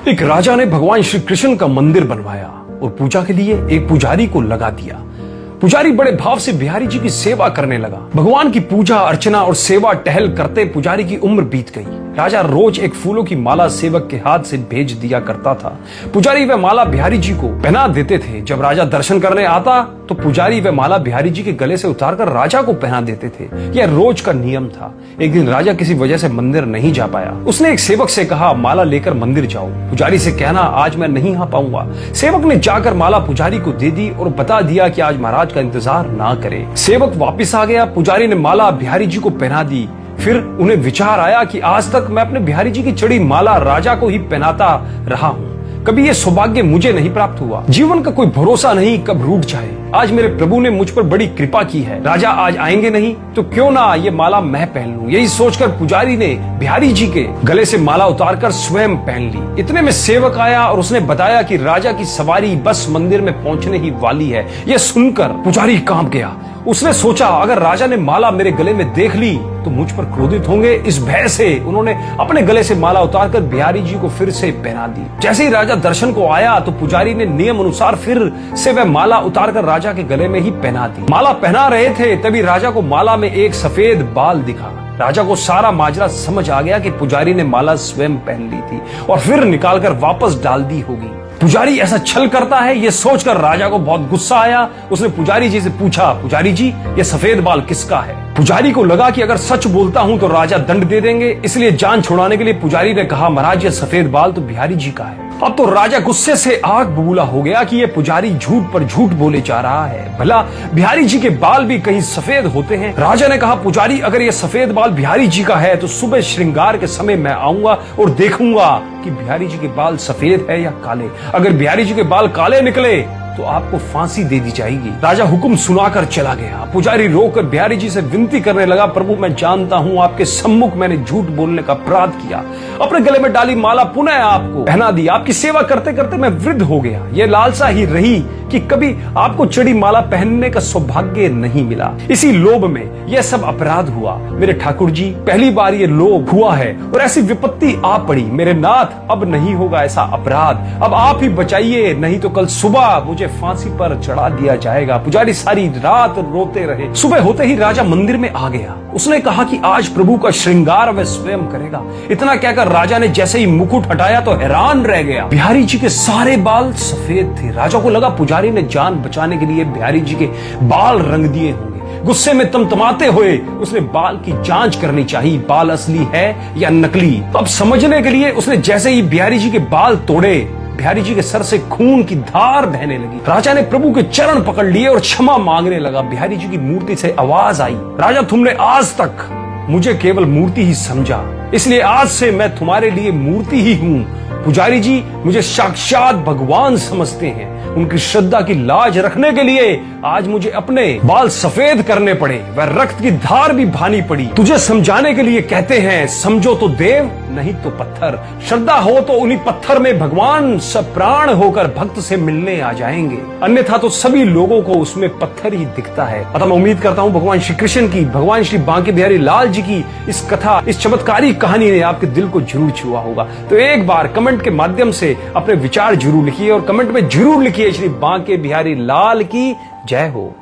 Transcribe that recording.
एक राजा ने भगवान श्री कृष्ण का मंदिर बनवाया और पूजा के लिए एक पुजारी को लगा दिया। पुजारी बड़े भाव से बिहारी जी की सेवा करने लगा। भगवान की पूजा अर्चना और सेवा टहल करते पुजारी की उम्र बीत गई। राजा रोज एक फूलों की माला सेवक के हाथ से भेज दिया करता था। पुजारी वह माला बिहारी जी को पहना देते थे। जब राजा दर्शन करने आता तो पुजारी वह माला बिहारी जी के गले से उतारकर राजा को पहना देते थे। यह रोज का नियम था। एक दिन राजा किसी वजह से मंदिर नहीं जा पाया। उसने एक सेवक से कहा, माला लेकर मंदिर जाओ। पुजारी से कहना, आज मैं नहीं आ पाऊंगा। सेवक ने जाकर माला पुजारी को दे दी और बता दिया कि आज महाराज का इंतजार ना करे। सेवक वापिस आ गया। पुजारी ने माला बिहारी जी को पहना दी। फिर उन्हें विचार आया कि आज तक मैं अपने बिहारी जी की चढ़ी माला राजा को ही पहनाता रहा हूँ। कभी ये सौभाग्य मुझे नहीं प्राप्त हुआ। जीवन का कोई भरोसा नहीं कब रूठ जाए। आज मेरे प्रभु ने मुझ पर बड़ी कृपा की है। राजा आज आएंगे नहीं तो क्यों ना ये माला मैं पहन लूं। यही सोचकर पुजारी ने बिहारी जी के गले से माला उतारकर स्वयं पहन ली। इतने में सेवक आया और उसने बताया कि राजा की सवारी बस मंदिर में पहुंचने ही वाली है। यह सुनकर पुजारी कांप गया। उसने सोचा, अगर राजा ने माला मेरे गले में देख ली तो मुझ पर क्रोधित होंगे। इस भय से उन्होंने अपने गले से माला उतारकर बिहारी जी को फिर से पहना दी। जैसे ही राजा दर्शन को आया तो पुजारी ने नियम अनुसार फिर से वह माला उतारकर राजा के गले में ही पहना दी। माला पहना रहे थे तभी राजा को माला में एक सफेद बाल दिखा। राजा को सारा माजरा समझ आ गया कि पुजारी ने माला स्वयं पहन ली थी और फिर निकालकर वापस डाल दी होगी। पुजारी ऐसा छल करता है ये सोचकर राजा को बहुत गुस्सा आया। उसने पुजारी जी से पूछा, पुजारी जी ये सफेद बाल किसका है? पुजारी को लगा कि अगर सच बोलता हूं तो राजा दंड दे देंगे, इसलिए जान छुड़ाने के लिए पुजारी ने कहा, महाराज ये सफेद बाल तो बिहारी जी का है। अब तो राजा गुस्से से आग बबूला हो गया कि ये पुजारी झूठ पर झूठ बोले जा रहा है। भला बिहारी जी के बाल भी कहीं सफेद होते हैं? राजा ने कहा, पुजारी अगर ये सफेद बाल बिहारी जी का है तो सुबह श्रृंगार के समय मैं आऊंगा और देखूंगा कि बिहारी जी के बाल सफेद है या काले। अगर बिहारी जी के बाल काले निकले तो आपको फांसी दे दी जाएगी। राजा हुक्म सुनाकर चला गया। पुजारी रोकर बिहारी जी से विनती करने लगा, प्रभु मैं जानता हूँ आपके सम्मुख मैंने झूठ बोलने का अपराध किया। अपने गले में डाली माला पुनः आपको पहना दी। आपकी सेवा करते करते मैं वृद्ध हो गया। ये लालसा ही रही कि कभी आपको चढ़ी माला पहनने का सौभाग्य नहीं मिला। इसी लोभ में यह सब अपराध हुआ। मेरे ठाकुर जी पहली बार ये लोभ हुआ है और ऐसी विपत्ति आ पड़ी। मेरे नाथ अब नहीं होगा ऐसा अपराध। अब आप ही बचाइए, नहीं तो कल सुबह मुझे फांसी पर चढ़ा दिया जाएगा। पुजारी सारी रात रोते रहे। सुबह होते ही राजा मंदिर में आ गया। उसने कहा कि आज प्रभु का श्रृंगार वह स्वयं करेगा। इतना कहकर राजा ने जैसे ही मुकुट हटाया तो हैरान रह गया। बिहारी जी के सारे बाल सफेद थे। राजा को लगा पुजारी ने जान बचाने के लिए बिहारी जी के बाल रंग दिए होंगे। गुस्से में तमतमाते हुए उसने बाल की जांच करनी चाहिए, बाल असली है या नकली। तो अब समझने के लिए उसने जैसे ही बिहारी जी के बाल तोड़े, बिहारी जी के सर से खून की धार बहने लगी। राजा ने प्रभु के चरण पकड़ लिए और क्षमा मांगने लगा। बिहारी जी की मूर्ति से आवाज आई, राजा तुमने आज तक मुझे केवल मूर्ति ही समझा, इसलिए आज से मैं तुम्हारे लिए मूर्ति ही हूँ। पुजारी जी मुझे साक्षात भगवान समझते हैं। उनकी श्रद्धा की लाज रखने के लिए आज मुझे अपने बाल सफेद करने पड़े, वह रक्त की धार भी बहानी पड़ी। तुझे समझाने के लिए कहते हैं, समझो तो देव नहीं तो पत्थर। श्रद्धा हो तो उन्हीं पत्थर में भगवान सप्राण होकर भक्त से मिलने आ जाएंगे, अन्यथा तो सभी लोगों को उसमें पत्थर ही दिखता है। अतः मैं उम्मीद करता हूँ भगवान श्री कृष्ण की, भगवान श्री बांके बिहारी लाल जी की इस कथा, इस चमत्कारी कहानी ने आपके दिल को जरूर छुआ होगा। तो एक बार कमेंट के माध्यम से अपने विचार जरूर लिखिए और कमेंट में जरूर लिखिए, श्री बांके बिहारी लाल की जय हो।